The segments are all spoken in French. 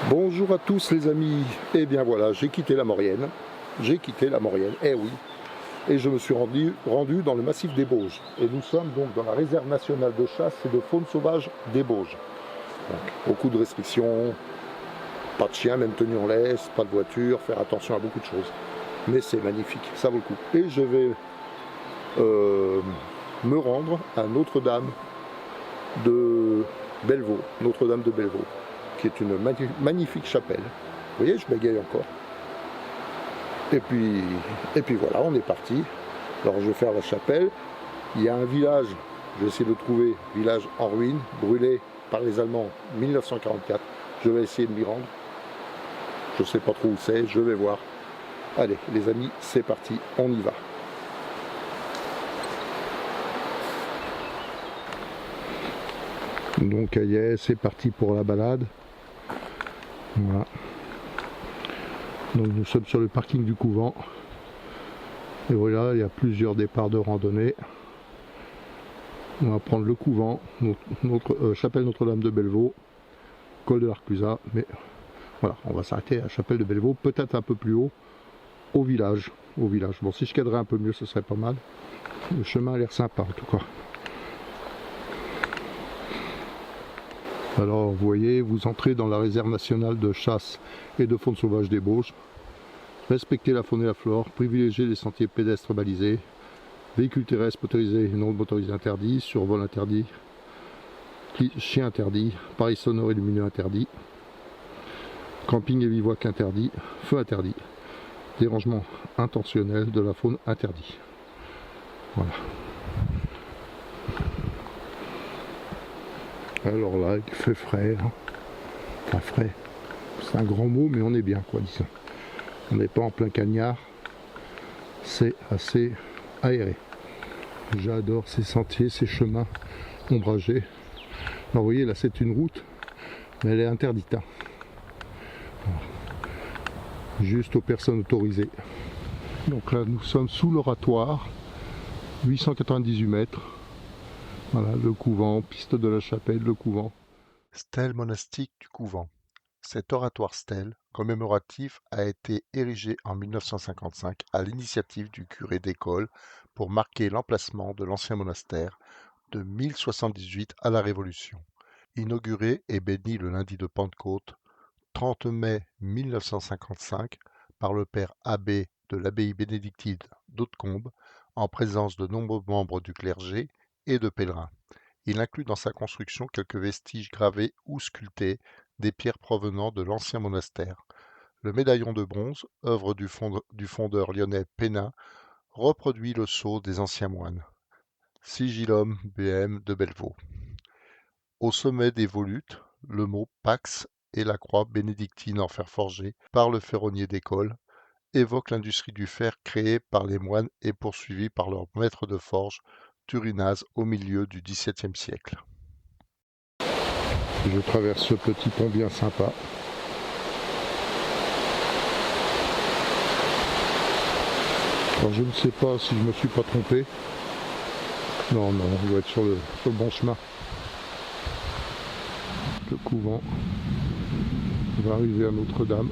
Bonjour à tous les amis, et bien voilà, j'ai quitté la Maurienne, eh oui, et je me suis rendu dans le massif des Bauges. Et nous sommes donc dans la réserve nationale de chasse et de faune sauvage des Bauges. Donc, beaucoup de restrictions, pas de chiens, même tenus en laisse, pas de voiture, faire attention à beaucoup de choses. Mais c'est magnifique, ça vaut le coup. Et je vais me rendre à Notre-Dame de Bellevaux, qui est une magnifique chapelle. Vous voyez, je bégaye encore. Et puis voilà, on est parti. Alors je vais faire la chapelle. Il y a un village, je vais essayer de trouver, village en ruine, brûlé par les Allemands en 1944. Je vais essayer de m'y rendre. Je ne sais pas trop où c'est, je vais voir. Allez, les amis, c'est parti, on y va. Donc, c'est parti pour la balade. Voilà. Donc nous sommes sur le parking du couvent. Et voilà, il y a plusieurs départs de randonnée. On va prendre le couvent, notre chapelle Notre-Dame de Bellevaux, col de l'Arclusat, mais voilà, on va s'arrêter à la chapelle de Bellevaux, peut-être un peu plus haut, au village. Bon, si je cadrais un peu mieux, ce serait pas mal. Le chemin a l'air sympa en tout cas. Alors vous voyez, vous entrez dans la réserve nationale de chasse et de faune sauvage des Bauges. Respectez la faune et la flore, privilégiez les sentiers pédestres balisés, véhicules terrestres motorisés et non motorisés interdits, survol interdit, chien interdit, appareils sonores et lumineux interdits, camping et bivouac interdit, feu interdit, dérangement intentionnel de la faune interdit. Voilà. Alors là, il fait frais, hein. Enfin frais, c'est un grand mot, mais on est bien, quoi, disons. On n'est pas en plein cagnard, c'est assez aéré. J'adore ces sentiers, ces chemins ombragés. Alors vous voyez, là c'est une route, mais elle est interdite. Hein. Juste aux personnes autorisées. Donc là, nous sommes sous l'oratoire, 898 mètres. Voilà, le couvent, piste de la chapelle, le couvent. Stèle monastique du couvent. Cet oratoire stèle commémoratif a été érigé en 1955 à l'initiative du curé d'École pour marquer l'emplacement de l'ancien monastère de 1078 à la Révolution. Inauguré et béni le lundi de Pentecôte, 30 mai 1955, par le père abbé de l'abbaye bénédictine d'Hautecombe, en présence de nombreux membres du clergé et de pèlerins. Il inclut dans sa construction quelques vestiges gravés ou sculptés des pierres provenant de l'ancien monastère. Le médaillon de bronze, œuvre du fondeur lyonnais Pénin, reproduit le sceau des anciens moines. Sigillum BM de Bellevaux. Au sommet des volutes, le mot Pax et la croix bénédictine en fer forgé par le ferronnier d'École évoque l'industrie du fer créée par les moines et poursuivie par leur maître de forge Turinaz au milieu du XVIIe siècle. Je traverse ce petit pont bien sympa. Alors je ne sais pas si je me suis pas trompé. Non, on doit être sur le bon chemin. Le couvent. On va arriver à Notre-Dame.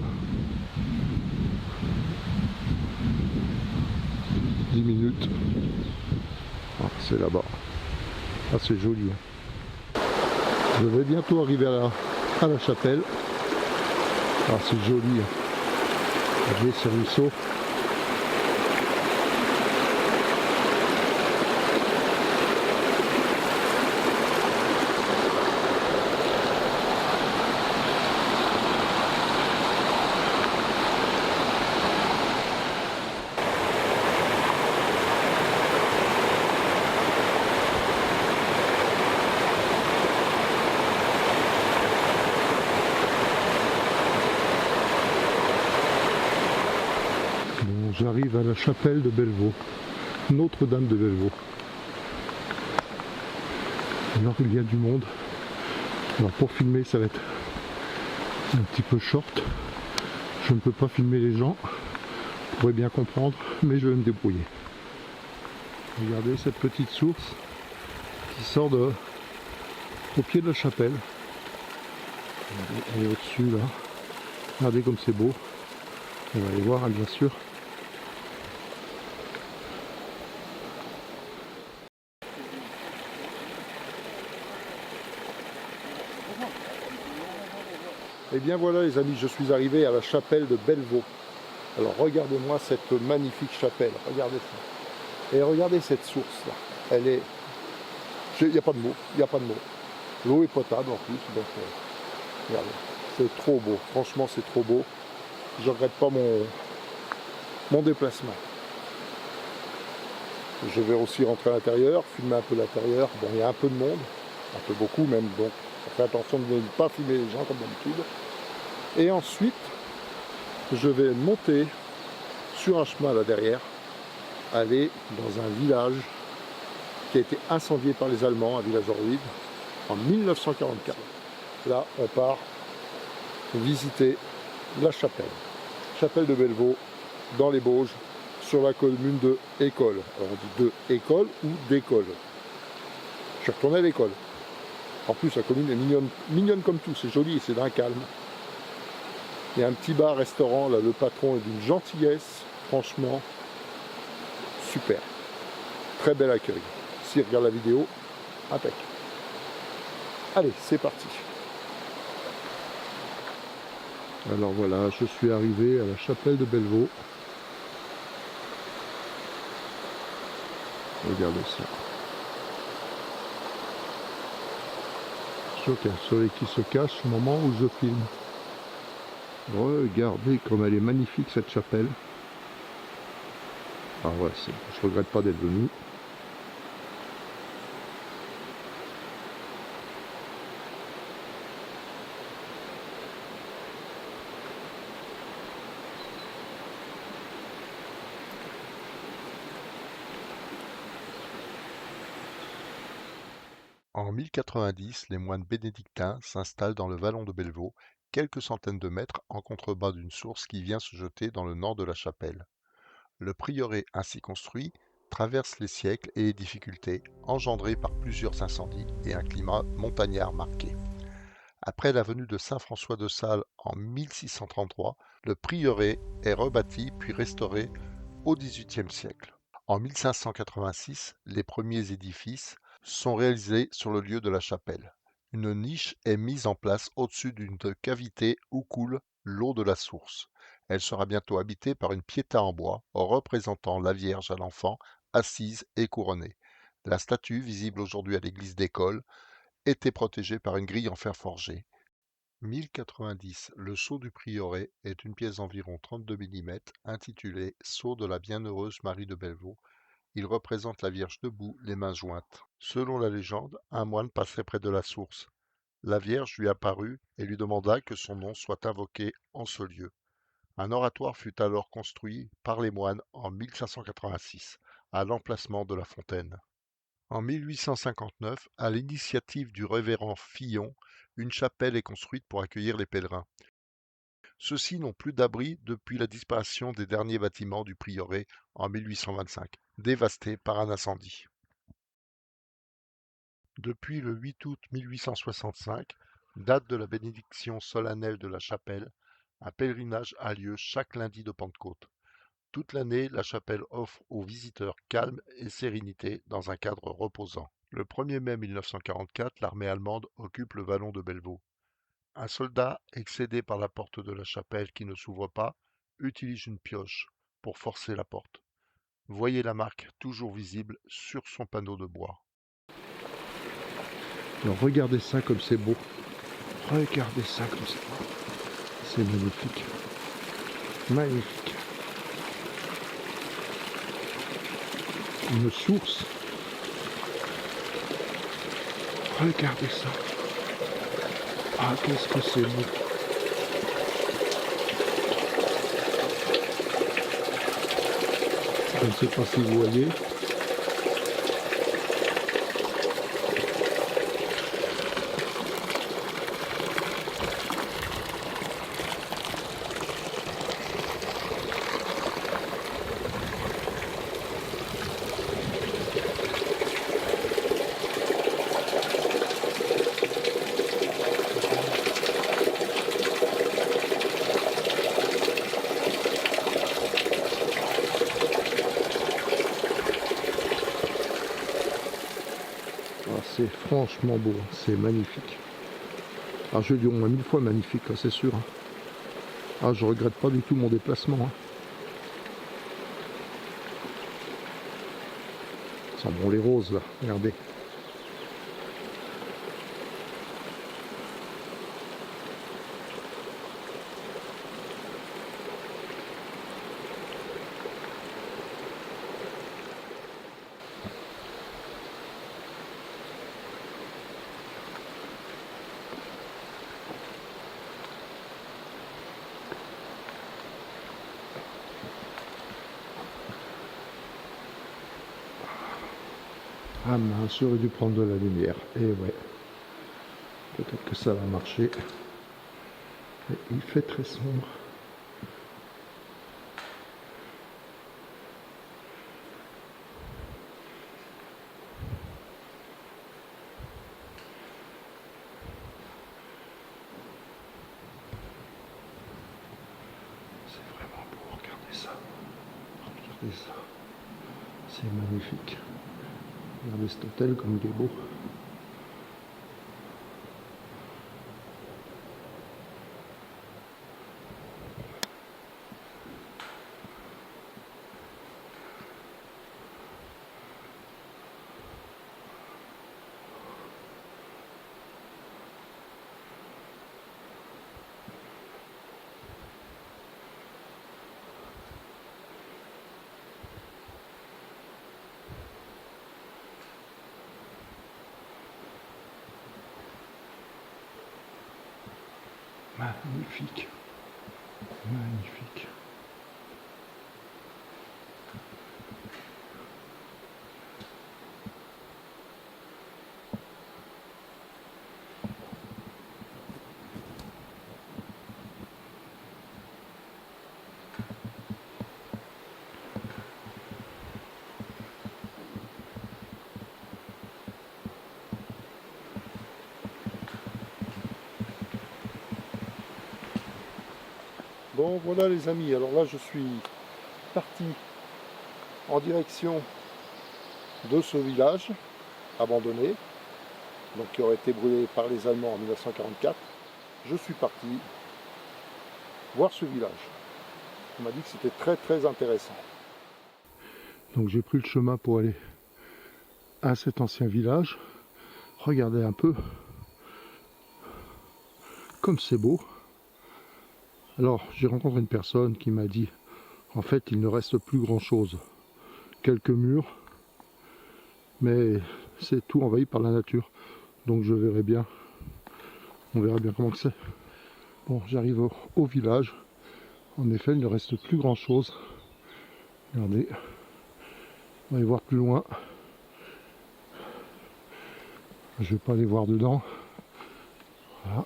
10 minutes. Ah, c'est là-bas. Ah, c'est joli. Je vais bientôt arriver à la chapelle. Ah, c'est joli. Regardez ces ruisseaux. J'arrive à la chapelle de Bellevaux, Notre-Dame de Bellevaux. Alors il y a du monde. Alors pour filmer ça va être un petit peu short. Je ne peux pas filmer les gens, vous pourrez bien comprendre, mais je vais me débrouiller. Regardez cette petite source qui sort au pied de la chapelle. Elle est au-dessus là. Regardez comme c'est beau. On va aller voir, hein, bien sûr. Et bien voilà les amis, je suis arrivé à la chapelle de Bellevaux. Alors regardez-moi cette magnifique chapelle, regardez ça. Et regardez cette source là. Elle est... Il n'y a pas de mots, il n'y a pas de mots. L'eau est potable en plus, donc regardez. C'est trop beau, franchement c'est trop beau. Je ne regrette pas mon déplacement. Je vais aussi rentrer à l'intérieur, filmer un peu l'intérieur. Bon, il y a un peu de monde, un peu beaucoup même, donc on fait attention de ne pas filmer les gens comme d'habitude. Et ensuite, je vais monter sur un chemin là derrière, aller dans un village qui a été incendié par les Allemands, un village druide, en 1944. Là, on part visiter la chapelle. Chapelle de Bellevaux, dans les Bauges, sur la commune de École. Alors on dit de École ou d'École. Je suis retourné à l'école. En plus, la commune est mignonne comme tout, c'est joli et c'est d'un calme. Il y a un petit bar-restaurant, là, le patron est d'une gentillesse, franchement, super. Très bel accueil. S'il regarde la vidéo, impec. Allez, c'est parti. Alors voilà, je suis arrivé à la chapelle de Bellevaux. Regardez ça. Je suis sûr qu'il y a un soleil qui se cache au moment où je filme. Regardez comme elle est magnifique cette chapelle. Ah ouais, je regrette pas d'être venu. En 1090, les moines bénédictins s'installent dans le vallon de Bellevaux, quelques centaines de mètres en contrebas d'une source qui vient se jeter dans le nord de la chapelle. Le prieuré ainsi construit traverse les siècles et les difficultés engendrées par plusieurs incendies et un climat montagnard marqué. Après la venue de saint François de Sales en 1633, le prieuré est rebâti puis restauré au XVIIIe siècle. En 1586, les premiers édifices sont réalisés sur le lieu de la chapelle. Une niche est mise en place au-dessus d'une cavité où coule l'eau de la source. Elle sera bientôt habitée par une piéta en bois représentant la Vierge à l'enfant assise et couronnée. La statue, visible aujourd'hui à l'église d'École, était protégée par une grille en fer forgé. 1090, le sceau du prieuré est une pièce d'environ 32 mm intitulée Sceau de la Bienheureuse Marie de Bellevaux. Il représente la Vierge debout, les mains jointes. Selon la légende, un moine passait près de la source. La Vierge lui apparut et lui demanda que son nom soit invoqué en ce lieu. Un oratoire fut alors construit par les moines en 1586, à l'emplacement de la fontaine. En 1859, à l'initiative du révérend Fillon, une chapelle est construite pour accueillir les pèlerins. Ceux-ci n'ont plus d'abri depuis la disparition des derniers bâtiments du prieuré en 1825, dévastés par un incendie. Depuis le 8 août 1865, date de la bénédiction solennelle de la chapelle, un pèlerinage a lieu chaque lundi de Pentecôte. Toute l'année, la chapelle offre aux visiteurs calme et sérénité dans un cadre reposant. Le 1er mai 1944, l'armée allemande occupe le vallon de Bellevaux. Un soldat, excédé par la porte de la chapelle qui ne s'ouvre pas, utilise une pioche pour forcer la porte. Voyez la marque toujours visible sur son panneau de bois. Alors regardez ça comme c'est beau. Regardez ça comme c'est beau. C'est magnifique. Magnifique. Une source. Regardez ça. Ah, qu'est-ce que c'est beau. Je ne sais pas si vous voyez. Ah, c'est franchement beau, c'est magnifique. Ah, je dis au moins 1000 fois magnifique, là, c'est sûr. Ah, je regrette pas du tout mon déplacement. Hein. Ça sent bon les roses là, regardez. Ah mince, j'aurais dû prendre de la lumière. Et ouais, peut-être que ça va marcher. Mais il fait très sombre. C'est vraiment beau, regardez ça. Regardez ça. C'est magnifique. Regardez cet hôtel comme il est beau. Magnifique. Magnifique. Bon voilà les amis, alors là je suis parti en direction de ce village abandonné, donc qui aurait été brûlé par les Allemands en 1944. Je suis parti voir ce village. On m'a dit que c'était très très intéressant. Donc j'ai pris le chemin pour aller à cet ancien village. Regardez un peu comme c'est beau. Alors j'ai rencontré une personne qui m'a dit en fait il ne reste plus grand chose, quelques murs, mais c'est tout envahi par la nature, donc je verrai bien, on verra bien comment que c'est. Bon, j'arrive au village, en effet il ne reste plus grand chose. Regardez, on va aller voir plus loin, je vais pas aller voir dedans. Voilà.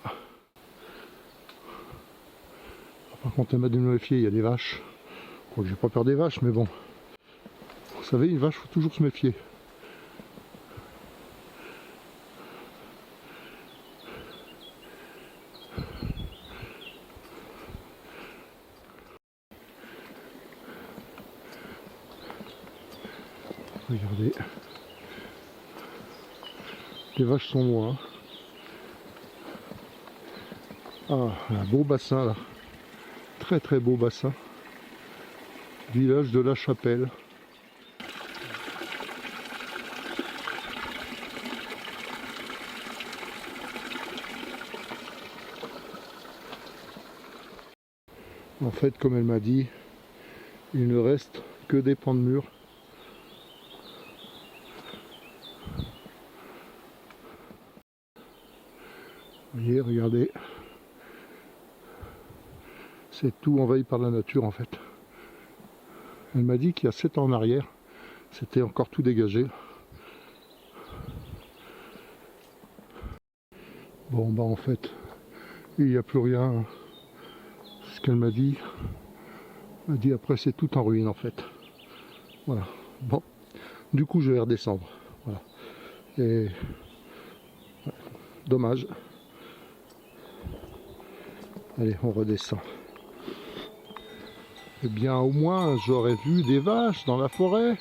Par contre, elle m'a dit de me méfier, il y a des vaches. Je crois que j'ai pas peur des vaches, mais bon. Vous savez, une vache, il faut toujours se méfier. Regardez. Les vaches sont loin. Ah, un beau bassin là. Très très beau bassin. Village de la Chapelle. En fait, comme elle m'a dit, il ne reste que des pans de mur. Vous voyez, regardez. C'est tout envahi par la nature en fait. Elle m'a dit qu'il y a 7 ans en arrière, c'était encore tout dégagé. Bon bah en fait, il n'y a plus rien. C'est ce qu'elle m'a dit. Elle m'a dit après c'est tout en ruine en fait. Voilà. Bon. Du coup je vais redescendre. Voilà. Et dommage. Allez, on redescend. Eh bien au moins j'aurais vu des vaches dans la forêt.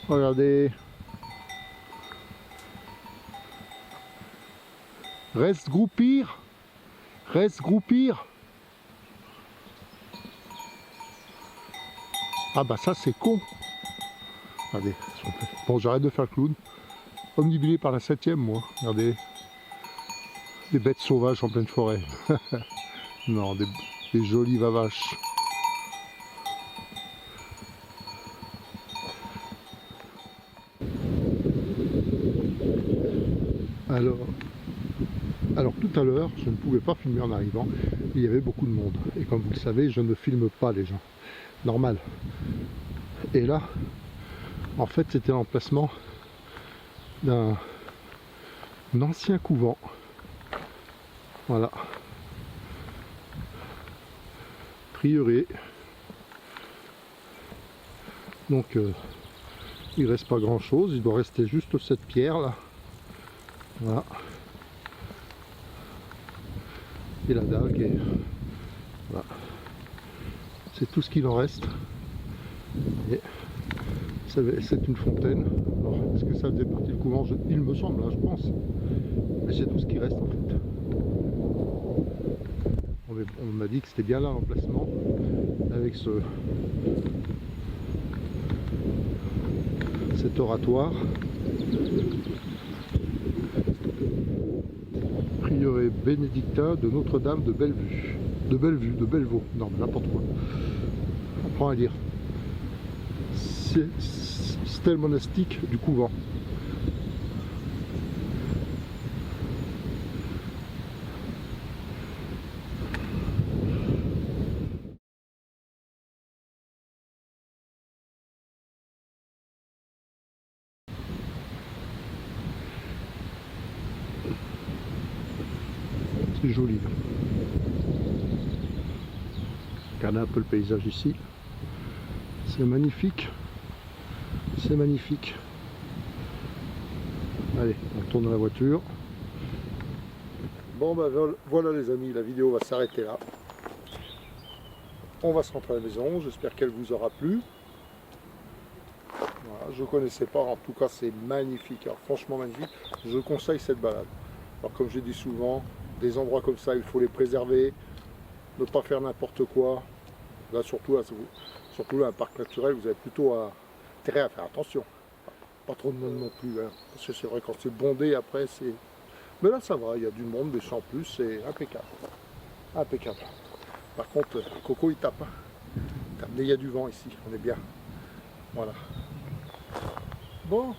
Regardez. Reste groupir. Reste groupir. Ah bah ça c'est con. Regardez. Bon, j'arrête de faire le clown. Omnibulé par la 7e, moi. Regardez. Des bêtes sauvages en pleine forêt. Non, des jolis vavaches. Alors tout à l'heure, je ne pouvais pas filmer en arrivant, il y avait beaucoup de monde. Et comme vous le savez, je ne filme pas les gens. Normal. Et là, en fait, c'était l'emplacement d'un ancien couvent. Voilà. Prieuré. Donc, il reste pas grand chose. Il doit rester juste cette pierre là. Voilà. Et la dague. Et voilà. C'est tout ce qu'il en reste. Et c'est une fontaine. Alors, est-ce que ça faisait partie du couvent? Il me semble, hein, je pense. Mais c'est tout ce qui reste en fait. On m'a dit que c'était bien là l'emplacement avec cet oratoire. Prieuré bénédictin de Notre-Dame de Bellevue. De Bellevaux. Non, mais n'importe quoi. On prend à dire. Stèle monastique du couvent. C'est joli. Regardez un peu le paysage ici. C'est magnifique. C'est magnifique. Allez, on tourne dans la voiture. Bon ben voilà les amis, la vidéo va s'arrêter là. On va se rentrer à la maison, j'espère qu'elle vous aura plu. Voilà, je ne connaissais pas, en tout cas c'est magnifique, alors franchement magnifique. Je conseille cette balade. Alors comme je dis souvent, des endroits comme ça, il faut les préserver, ne pas faire n'importe quoi. Là surtout là, un parc naturel, vous avez plutôt intérêt à faire attention. Pas trop de monde non plus, hein, parce que c'est vrai quand c'est bondé après c'est... Mais là ça va, il y a du monde, des champs plus, c'est impeccable. Impeccable. Par contre, Coco il tape. Hein. Mais il y a du vent ici, on est bien. Voilà. Bon,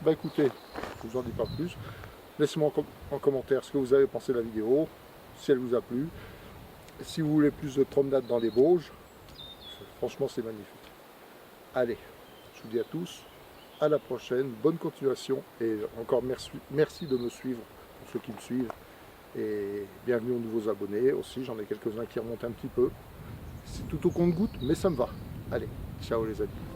bah écoutez, je vous en dis pas plus. Laissez-moi en commentaire ce que vous avez pensé de la vidéo, si elle vous a plu. Si vous voulez plus de promenades dans les Vosges, franchement c'est magnifique. Allez, je vous dis à tous, à la prochaine, bonne continuation et encore merci de me suivre pour ceux qui me suivent. Et bienvenue aux nouveaux abonnés aussi, j'en ai quelques-uns qui remontent un petit peu. C'est tout au compte-goutte, mais ça me va. Allez, ciao les amis.